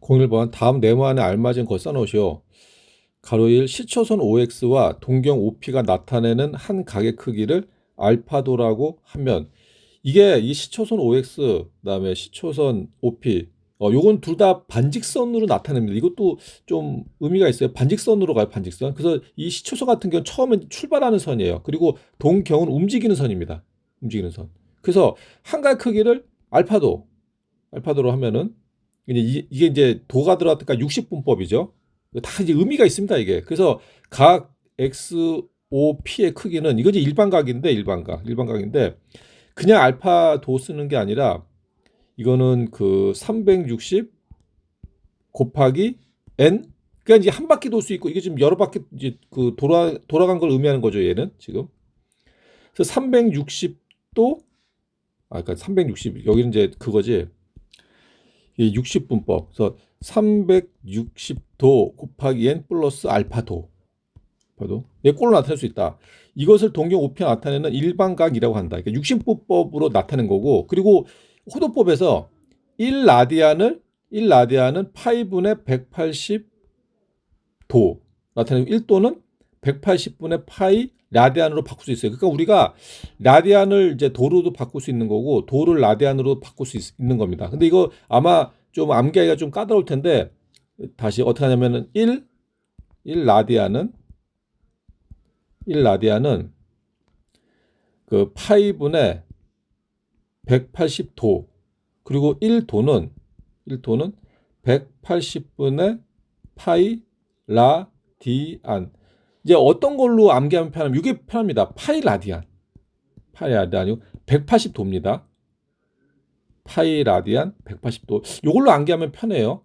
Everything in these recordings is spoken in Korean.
01번 다음 네모안에 알맞은 거 써놓으시오. 가로 1 시초선 OX와 동경 OP가 나타내는 한 각의 크기를 알파도라고 하면 이게 이 시초선 OX 그다음에 시초선 OP 요건 둘 다 반직선으로 나타냅니다. 이것도 좀 의미가 있어요. 반직선으로 가요, 반직선. 그래서 이 시초선 같은 경우는 처음에 출발하는 선이에요. 그리고 동경은 움직이는 선입니다. 움직이는 선. 그래서 한 각의 크기를 알파도로 하면은 이게 이제 도가 들어갔으니까 60분법이죠. 다 이제 의미가 있습니다, 이게. 그래서 각 XOP의 크기는 이거지 일반각인데 그냥 알파도 쓰는 게 아니라 이거는 그 360 곱하기 n 그러니까 이제 한 바퀴 돌 수 있고 이게 지금 여러 바퀴 이제 그 돌아간 걸 의미하는 거죠, 얘는 지금. 그래서 360도 그러니까 360 여기는 이제 그거지. 이 60분법. 그래서 360도 곱하기 n 플러스 알파도. 얘 꼴로 나타낼 수 있다. 이것을 동경 오피가 나타내는 일반각이라고 한다. 그러니까 60분법으로 나타낸 거고, 그리고 호도법에서 1라디안은 파이분의 180도 나타내고 1도는 180분의 파이 라디안으로 바꿀 수 있어요. 그러니까 우리가 라디안을 이제 도로도 바꿀 수 있는 거고 도를 라디안으로 바꿀 수 있는 겁니다. 근데 이거 아마 좀 암기하기가 좀 까다로울 텐데 다시 어떻게 하냐면은 1라디안은 그 파이분의 180도 그리고 1도는 180분의 파이 라디안. 이제 어떤 걸로 암기하면 편하면 이게 편합니다. 파이 라디안이고 180도입니다. 파이 라디안 180도. 이걸로 암기하면 편해요.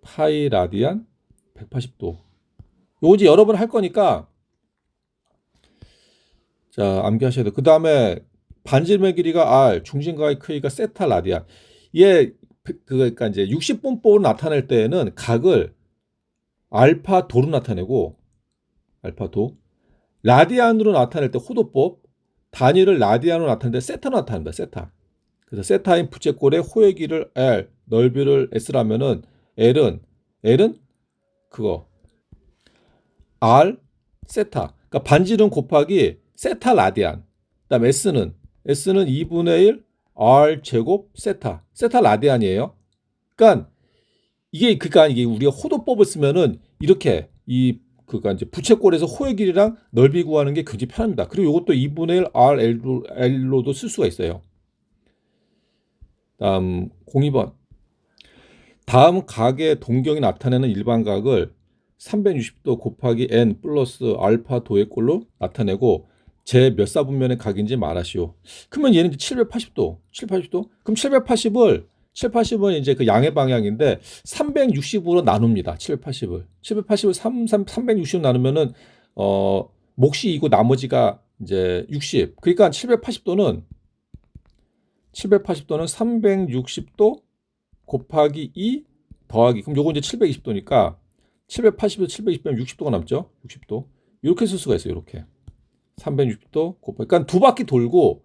파이 라디안 180도. 요거 이제 여러 번 할 거니까 자, 암기하셔야 돼요. 그 다음에 반지름의 길이가 r, 중심각의 크기가 세타 라디안. 얘 그러니까 이제 60분법으로 나타낼 때에는 각을 알파도로 나타내고 알파도 라디안으로 나타낼 때 호도법 단위를 라디안으로 나타낼 때 세타로 나타낸다. 세타. 그래서 세타인 부채꼴의 호의 길을 L, 넓이를 S라면은 L은 그거 R 세타. 그러니까 반지름 곱하기 세타 라디안. 그다음 S는 2분의 1 R 제곱 세타 라디안이에요. 그러니까 이게 우리가 호도법을 쓰면은 이렇게 그니까 이제 부채꼴에서 호의 길이랑 넓이 구하는 게 굉장히 편합니다. 그리고 이것도 2분의 1 RL로도 쓸 수가 있어요. 다음 02번. 다음 각의 동경이 나타내는 일반각을 360도 곱하기 n 플러스 알파 도의 꼴로 나타내고 제 몇 사분면의 각인지 말하시오. 그러면 얘는 780도. 그럼 780은 이제 그 양의 방향인데 360으로 나눕니다. 780을 360으로 나누면은 몫이 이고 나머지가 이제 60. 그러니까 780도는 360도 곱하기 2 더하기 그럼 요거 이제 720도니까 780에서 720빼면 60도가 남죠. 60도. 이렇게 쓸 수가 있어요. 이렇게. 360도 곱하기 그러니까 두 바퀴 돌고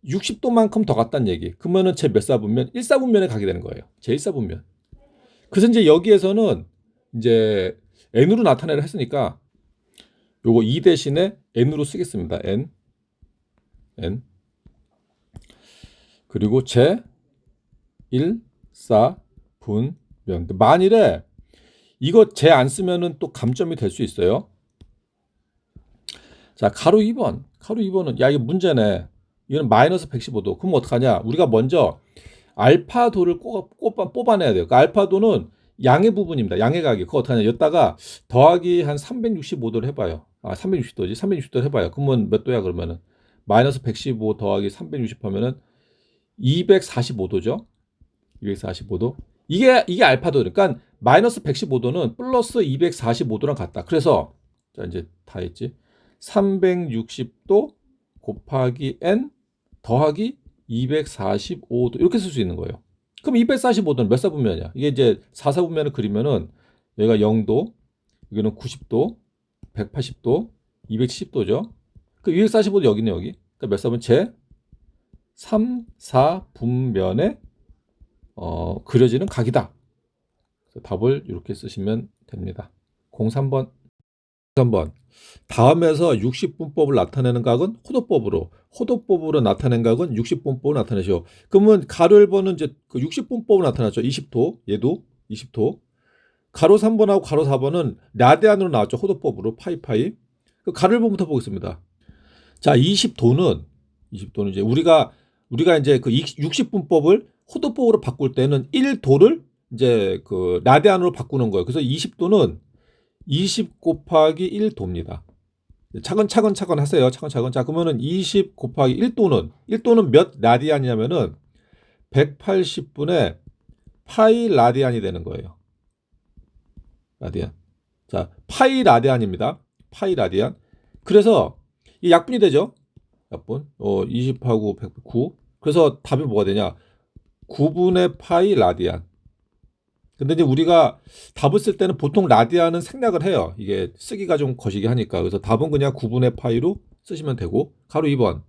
60도만큼 더 갔다는 얘기. 그러면은 제 몇 사분면? 1사분면에 가게 되는 거예요. 제 1사분면. 그래서 이제 여기에서는 이제 n으로 나타내려 했으니까 요거 2 대신에 n으로 쓰겠습니다. n. 그리고 제 1사분면. 만일에 이거 제 안 쓰면은 또 감점이 될 수 있어요. 자, 가로 2번은 야, 이거 문제네. 이거는 마이너스 115도. 그럼 어떡하냐? 우리가 먼저 알파도를 뽑아내야 돼요. 그 알파도는 양의 부분입니다. 양의 각이. 그거 어떡하냐? 여기다가 더하기 한 365도를 해봐요. 360도지. 360도를 해봐요. 그러면 몇 도야, 그러면은? 마이너스 115 더하기 360 하면은 245도죠. 245도. 이게 알파도. 그러니까 마이너스 115도는 플러스 245도랑 같다. 그래서 자, 이제 다 했지. 360도 곱하기 n 더하기 245도 이렇게 쓸 수 있는 거예요. 그럼 245도는 몇 사분면이야? 이게 이제 4사분면을 그리면은 여기가 0도, 여기는 90도, 180도, 270도죠. 그 245도 여기네 여기. 그러니까 몇 사분? 제 3, 4분면에 그려지는 각이다. 답을 이렇게 쓰시면 됩니다. 03번. 3번. 다음에서 60분법을 나타내는 각은 호도법으로 나타낸 각은 60분법을 나타내시오. 그러면 가로 1번은 이제 그 60분법을 나타났죠. 20도. 얘도 20도. 가로 3번하고 가로 4번은 라디안으로 나왔죠. 호도법으로 파이. 그 가로 1번부터 보겠습니다. 자, 20도는 이제 우리가 이제 그 60분법을 호도법으로 바꿀 때는 1도를 이제 그 라디안으로 바꾸는 거예요. 그래서 20도는 20 곱하기 1도입니다. 차근차근 하세요. 차근차근. 자, 그러면은 20 곱하기 1도는 몇 라디안이냐면은 180분의 파이 라디안이 되는 거예요. 라디안. 자, 파이 라디안입니다. 파이 라디안. 그래서 이 약분이 되죠. 약분. 20하고 109. 그래서 답이 뭐가 되냐? 9분의 파이 라디안. 근데 이제 우리가 답을 쓸 때는 보통 라디안은 생략을 해요. 이게 쓰기가 좀 거시기 하니까. 그래서 답은 그냥 9분의 파이로 쓰시면 되고. 가로 2번.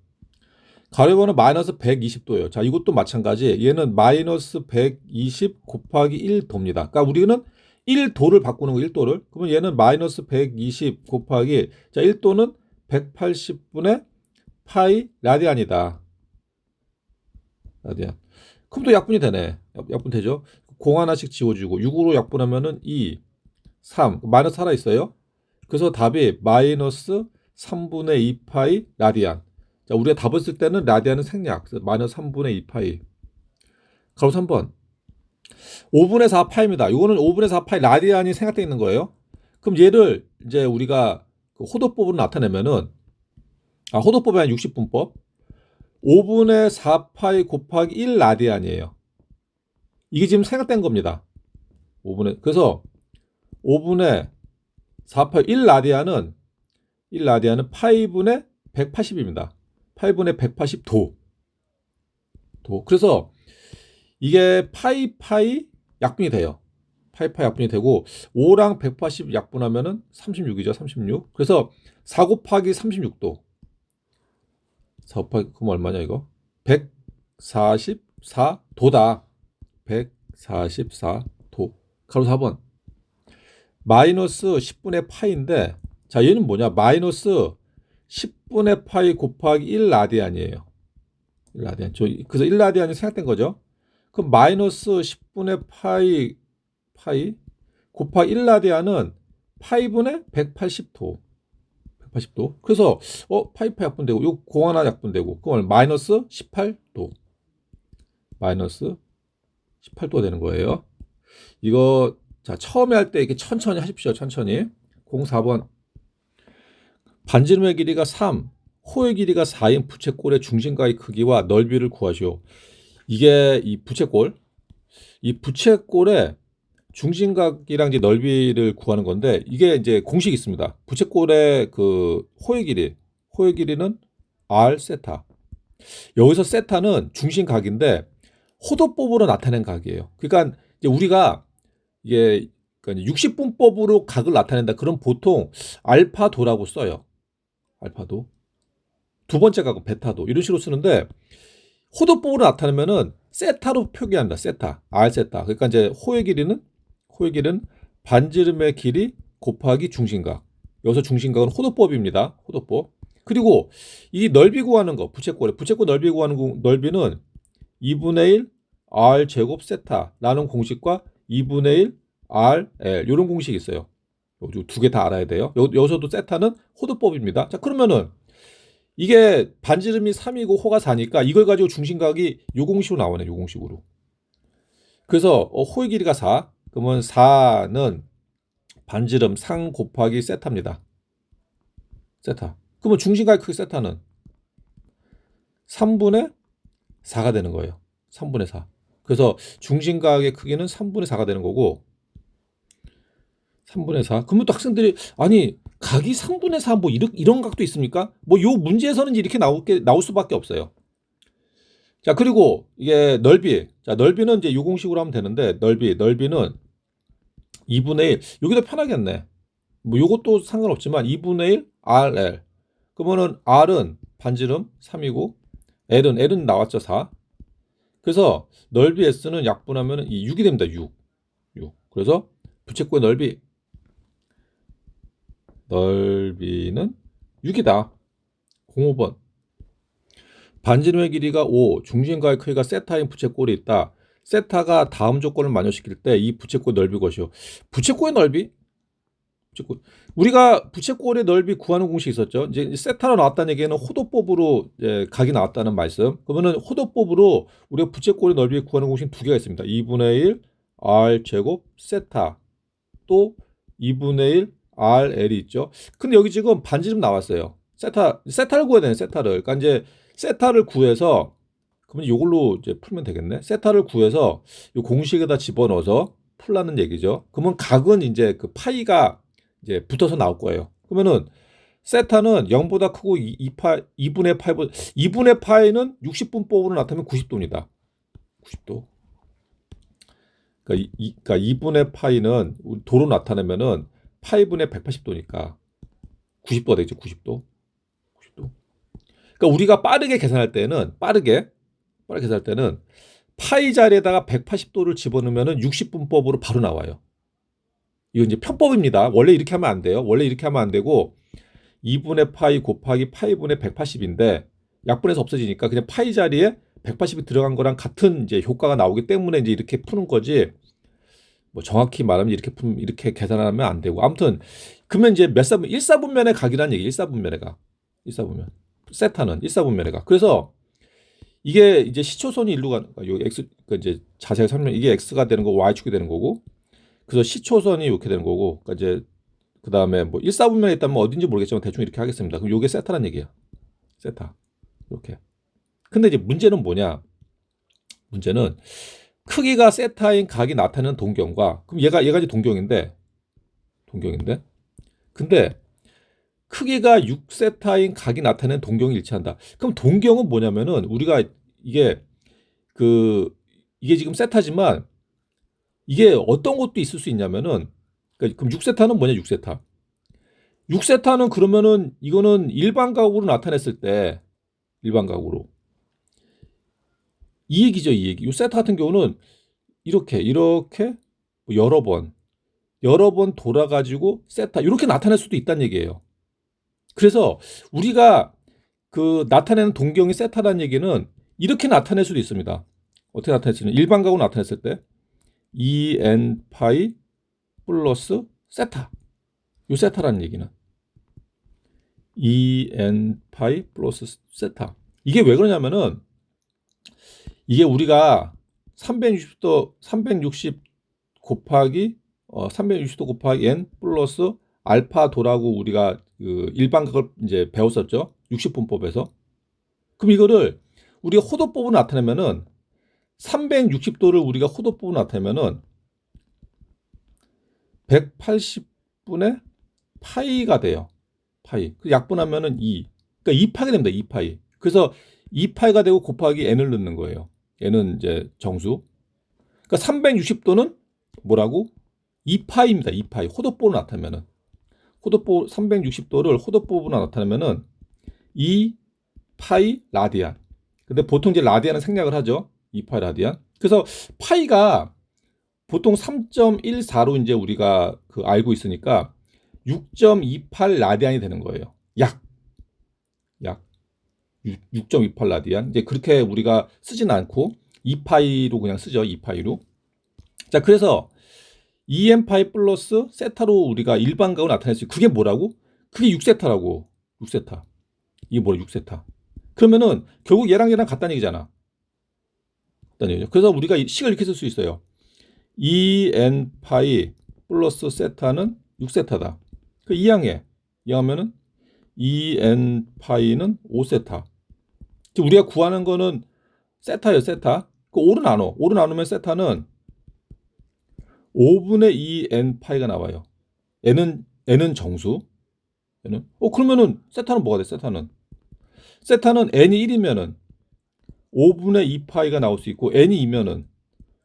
가로 2번은 마이너스 120도예요. 자, 이것도 마찬가지. 얘는 마이너스 120 곱하기 1도입니다. 그러니까 우리는 1도를 바꾸는 거, 1도를. 그러면 얘는 마이너스 120 곱하기, 자, 1도는 180분의 파이 라디안이다. 라디안. 그럼 또 약분이 되네. 약분 되죠? 공 하나씩 지워주고 6으로 약분하면은 2, 3, 마이너스 하나 있어요. 그래서 답이 마이너스 3분의 2 파이 라디안. 자, 우리가 답을 쓸 때는 라디안은 생략. 그래서 마이너스 3분의 2 파이. 가로 3번. 5분의 4 파이입니다. 이거는 5분의 4 파이 라디안이 생략되어 있는 거예요. 그럼 얘를 이제 우리가 그 호도법으로 나타내면은, 호도법이 아니라 60분법. 5분의 4 파이 곱하기 1 라디안이에요. 이게 지금 생략된 겁니다. 5분의, 그래서 5분의 4파이 1라디안은 파이분의 180입니다. 파이분의 180도. 그래서 이게 파이 약분이 돼요. 파이 약분이 되고 5랑 180 약분하면은 36이죠. 36. 그래서 4 곱하기 36도. 4 곱하기 그럼 얼마냐 이거? 144도다. 144도. 가로 4번. 마이너스 10분의 파이인데, 자, 얘는 뭐냐? 마이너스 10분의 파이 곱하기 1라디안이에요. 1라디안. 그래서 1라디안이 생략된 거죠. 그럼 마이너스 10분의 파이 곱하기 1라디안은 파이분의 180도. 180도. 그래서 파이 약분되고 요 공 하나 약분되고 그건 마이너스 18도. 마이너스 18도가 되는 거예요. 이거 자, 처음에 할 때 이렇게 천천히 하십시오. 천천히. 04번. 반지름의 길이가 3, 호의 길이가 4인 부채꼴의 중심각의 크기와 넓이를 구하시오. 이게 이 부채꼴의 중심각이랑 이제 넓이를 구하는 건데, 이게 이제 공식이 있습니다. 부채꼴의 그 호의 길이는 r 세타. 여기서 세타는 중심각인데 호도법으로 나타낸 각이에요. 그러니까 이제 우리가 이게 60분법으로 각을 나타낸다. 그럼 보통 알파도라고 써요. 알파도. 두 번째 각은 베타도. 이런 식으로 쓰는데 호도법으로 나타내면은 세타로 표기한다. 세타. R 세타. 그러니까 이제 호의 길이는 반지름의 길이 곱하기 중심각. 여기서 중심각은 호도법입니다. 호도법. 그리고 이 넓이 구하는 거, 부채꼴 넓이 구하는 넓이는 2분의 1 R 제곱 세타라는 공식과 2분의 1 RL 이런 공식이 있어요. 두 개 다 알아야 돼요. 여기서도 세타는 호도법입니다. 자, 그러면은 이게 반지름이 3이고 호가 4니까 이걸 가지고 중심각이 요 공식으로 나오네. 요 공식으로. 그래서 호의 길이가 4. 그러면 4는 반지름 3 곱하기 세타입니다. 세타. 그러면 중심각의 크기 세타는 3분의 4가 되는 거예요. 3분의 4. 그래서 중심각의 크기는 3분의 4가 되는 거고 3분의 4. 그러면 또 학생들이 아니 각이 3분의 4 뭐 이런 각도 있습니까? 뭐 요 문제에서는 이렇게 나올 수밖에 없어요. 자, 그리고 이게 넓이. 자, 넓이는 이제 요 공식으로 하면 되는데 넓이는 2분의 1. 여기도 편하겠네. 뭐 요것도 상관없지만 2분의 1 RL. 그러면은 R은 반지름 3이고 L은 나왔죠. 4. 그래서 넓이 S는 약분하면 이 6이 됩니다. 6. 그래서 부채꼴의 넓이는 6이다. 05번. 반지름의 길이가 5, 중심과의 크기가 세타인 부채꼴이 있다. 세타가 다음 조건을 만족시킬 때 이 부채꼴 넓이 것이요. 부채꼴의 넓이? 부채꼴. 우리가 부채꼴의 넓이 구하는 공식이 있었죠. 이제 세타로 나왔다는 얘기는 호도법으로 이제 각이 나왔다는 말씀. 그러면은 호도법으로 우리가 부채꼴의 넓이 구하는 공식 두 개가 있습니다. 2분의 1 r 제곱 세타 또 2분의 1 RL이 있죠. 근데 여기 지금 반지름 나왔어요. 세타를 구해야 되네, 세타를. 그러니까 이제 세타를 구해서, 그러면 이걸로 이제 풀면 되겠네. 세타를 구해서 이 공식에다 집어넣어서 풀라는 얘기죠. 그러면 각은 이제 그 파이가 이제 붙어서 나올 거예요. 그러면은 세타는 0보다 크고 2분의 파이보다, 2분의 파이는 60분법으로 나타나면 90도입니다. 90도. 그러니까 2분의 파이는 도로 나타내면은 파이분의 180도니까 90도가 되죠. 90도. 90도. 그러니까 우리가 빠르게 계산할 때는 계산할 때는 파이 자리에다가 180도를 집어넣으면은 60분법으로 바로 나와요. 이거 이제 편법입니다. 원래 이렇게 하면 안 돼요. 원래 이렇게 하면 안 되고 2분의 파이 곱하기 파이분의 180인데 약분해서 없어지니까 그냥 파이 자리에 180이 들어간 거랑 같은 이제 효과가 나오기 때문에 이제 이렇게 푸는 거지. 뭐 정확히 말하면 이렇게 계산하면 안 되고, 아무튼 그러면 이제 몇 사분 1사분면의 각이라는 얘기. 1사분면의 각. 1사분면. 세타는 1사분면의 각. 그래서 이게 이제 시초선이 일로 가는 요 x, 그러니까 이제 자세히 설명, 이게 x가 되는 거고 y축이 되는 거고, 그래서 시초선이 이렇게 되는 거고, 그러니까 이제 그 다음에 뭐 1사분면에 있다면 어딘지 모르겠지만 대충 이렇게 하겠습니다. 그럼 요게 세타란 얘기야. 세타. 이렇게. 근데 이제 문제는 뭐냐? 문제는 크기가 세타인 각이 나타내는 동경과, 그럼 얘가 이제 동경인데 근데 크기가 6세타인 각이 나타내는 동경이 일치한다. 그럼 동경은 뭐냐면은 우리가 이게 이게 지금 세타지만 이게 어떤 것도 있을 수 있냐면은, 그러니까 그럼 6세타는 뭐냐? 6세타는 그러면은 이거는 일반각으로 나타냈을 때 일반각으로 이 얘기죠, 이 얘기. 이 세타 같은 경우는 이렇게 뭐 여러 번 돌아가지고 세타 이렇게 나타낼 수도 있다는 얘기예요. 그래서 우리가 그 나타내는 동경이 세타라는 얘기는 이렇게 나타낼 수도 있습니다. 어떻게 나타낼 수 있는? 일반각으로 나타냈을 때 en 파이 플러스 세타. 요 세타라는 얘기는 en 파이 플러스 세타. 이게 왜 그러냐면은 이게 우리가 360 곱하기 360도 곱하기 n 플러스 알파 도라고 우리가 그 일반각을 이제 배웠었죠. 60분법에서. 그럼 이거를 우리가 호도법으로 나타내면은 360도를 우리가 호도법으로 나타내면은 180분의 파이가 돼요. 파이. 그 약분하면은 2. 그러니까 2파이가 됩니다. 2파이. 그래서 2파이가 되고 곱하기 n을 넣는 거예요. n은 이제 정수. 그러니까 360도는 뭐라고? 2파이입니다. 2파이. 호도법으로 나타내면은. 360도를 호도법으로 나타내면은 2파이 라디안. 근데 보통 이제 라디안은 생략을 하죠. 2파이 라디안. 그래서 파이가 보통 3.14로 이제 우리가 알고 있으니까 6.28 라디안이 되는 거예요. 약 6.28 라디안. 이제 그렇게 우리가 쓰진 않고 2파이로 그냥 쓰죠. 2파이로. 자, 그래서 EM파이 플러스 세타로 우리가 일반각으로 나타낼 수 있고, 그게 뭐라고? 그게 6세타라고. 6세타. 이게 뭐야? 6세타. 그러면은 결국 얘랑 같다는 얘기잖아. 그래서 우리가 식을 이렇게 쓸 수 있어요. EN파이 플러스 세타는 6세타다. 그 이항해. 이항하면은 EN파이는 5세타. 우리가 구하는 거는 세타예요, 세타. 그 5로 나눠. 5로 나누면 세타는 5분의 2 n파이가 나와요. n은 정수. 그러면은 세타는 뭐가 돼? 세타는 n이 1이면은 5분의 2파이가 나올 수 있고, n이 2면은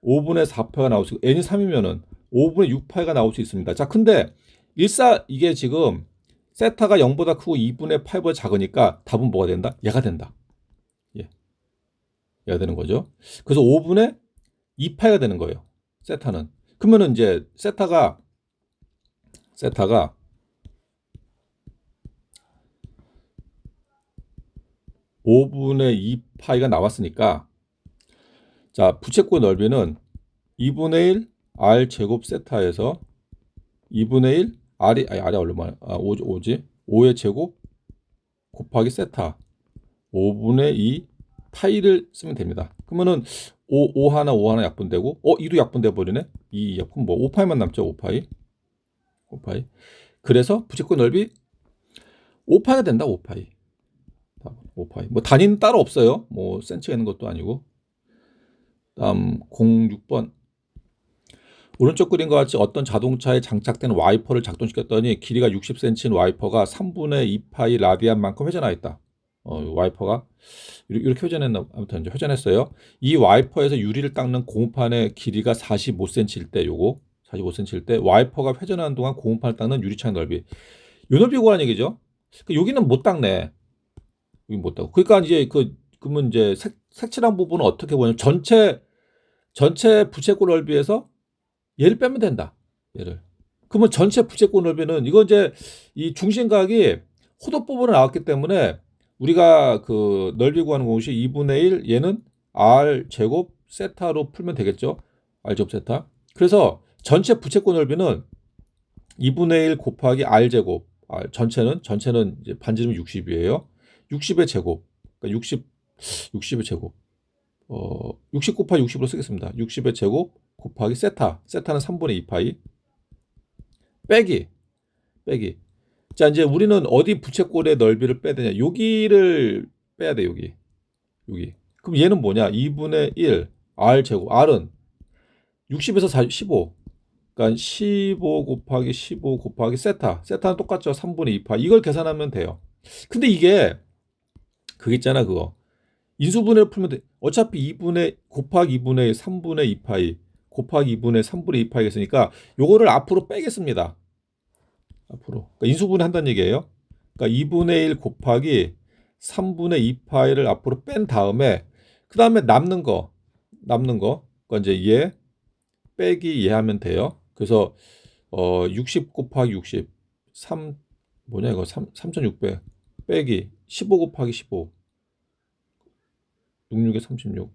5분의 4파이가 나올 수 있고, n이 3이면은 5분의 6파이가 나올 수 있습니다. 자, 근데 이게 지금 세타가 0보다 크고 2분의 8보다 작으니까 답은 뭐가 된다? 얘가 된다. 얘가 되는 거죠. 그래서 5분의 2파이가 되는 거예요. 세타는. 그러면은 이제 세타가 5분의 2 파이가 나왔으니까, 자, 부채꼴 넓이는 2분의 1 r 제곱 세타에서 2분의 1 r이 얼마야? 5지? 5의 제곱 곱하기 세타 5분의 2 파이를 쓰면 됩니다. 그러면은 5 하나 약분되고, 이도 약분돼 버리네. 이 약분 뭐 5파이만 남죠. 5파이. 그래서 부채꼴 넓이 5파이가 된다. 5파이. 뭐 단위는 따로 없어요. 뭐 센치가 있는 것도 아니고. 다음 06번. 오른쪽 그림과 같이 어떤 자동차에 장착된 와이퍼를 작동시켰더니 길이가 60cm인 와이퍼가 3분의 2파이 라디안만큼 회전하였다. 와이퍼가 이렇게 회전했나, 아무튼 이제 회전했어요. 이 와이퍼에서 유리를 닦는 고무판의 길이가 45cm일 때, 45cm일 때 와이퍼가 회전하는 동안 고무판을 닦는 유리창 넓이. 요 넓이 구하는 얘기죠. 여기는 못 닦네. 여기 못 닦고. 그러니까 이제 그러면 이제 색칠한 부분은 어떻게 보냐면 전체 부채꼴 넓이에서 얘를 빼면 된다. 얘를. 그러면 전체 부채꼴 넓이는 이거 이제 이 중심각이 호도 부분으로 나왔기 때문에 우리가 그 넓이 구하는 것이 2분의 1 얘는 r 제곱 세타로 풀면 되겠죠. r 제곱 세타. 그래서 전체 부채꼴 넓이는 2분의 1 곱하기 r 제곱. 전체는 이제 반지름이 60이에요. 60의 제곱. 그러니까 60의 제곱. 60 곱하기 60으로 쓰겠습니다. 60의 제곱 곱하기 세타는 3분의 2파이 빼기. 자, 이제 우리는 어디 부채꼴의 넓이를 빼야 되냐? 여기를 빼야 돼. 여기. 그럼 얘는 뭐냐? 2분의 1 r 제곱. r은 60에서 15. 그러니까 15 곱하기 15 곱하기 세타는 똑같죠. 3분의 2파이. 이걸 계산하면 돼요. 근데 이게 그게 있잖아, 그거. 인수분해를 풀면 돼. 어차피 2분의 곱하기 2분의 3분의 2파이 곱하기 2분의 3분의 2파이가 있으니까 요거를 앞으로 빼겠습니다. 앞으로. 그러니까 인수분해 한다는 얘기예요. 그러니까 2분의 1 곱하기 3분의 2파이를 앞으로 뺀 다음에 그 다음에 남는 거 그러니까 이제 얘 빼기 얘 하면 돼요. 그래서 60 곱하기 60 뭐냐 이거 3600 빼기 15 곱하기 15 66에 36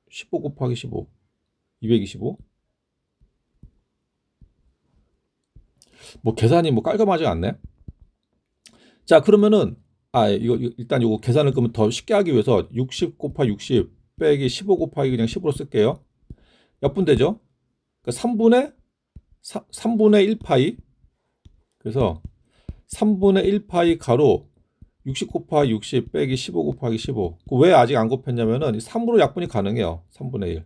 15 곱하기 15 225. 뭐 계산이 뭐 깔끔하지 않네. 자, 그러면은 이거 일단 요거 계산을 그러면 더 쉽게 하기 위해서 60 곱하기 60 빼기 15 곱하기 그냥 10으로 쓸게요. 몇 분 되죠? 그러니까 3분의 1파이. 그래서 3분의 1파이 가로 60 곱하기 60 빼기 15 곱하기 15. 왜 아직 안 곱했냐면은 3으로 약분이 가능해요. 3분의 1.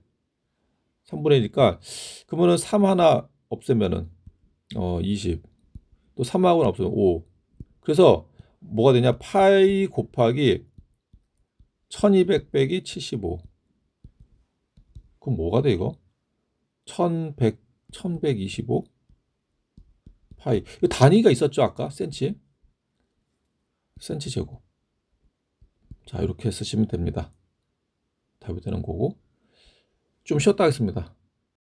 3분의 1이니까 그러면은 3 하나 없애면은 20. 또 3하고는 없으면 5. 그래서 뭐가 되냐? 파이 곱하기 1200 빼기 75. 그럼 뭐가 돼 이거? 1125 파이. 이거 단위가 있었죠, 아까? 센치 제곱. 자, 이렇게 쓰시면 됩니다. 답이 되는 거고. 좀 쉬었다 하겠습니다.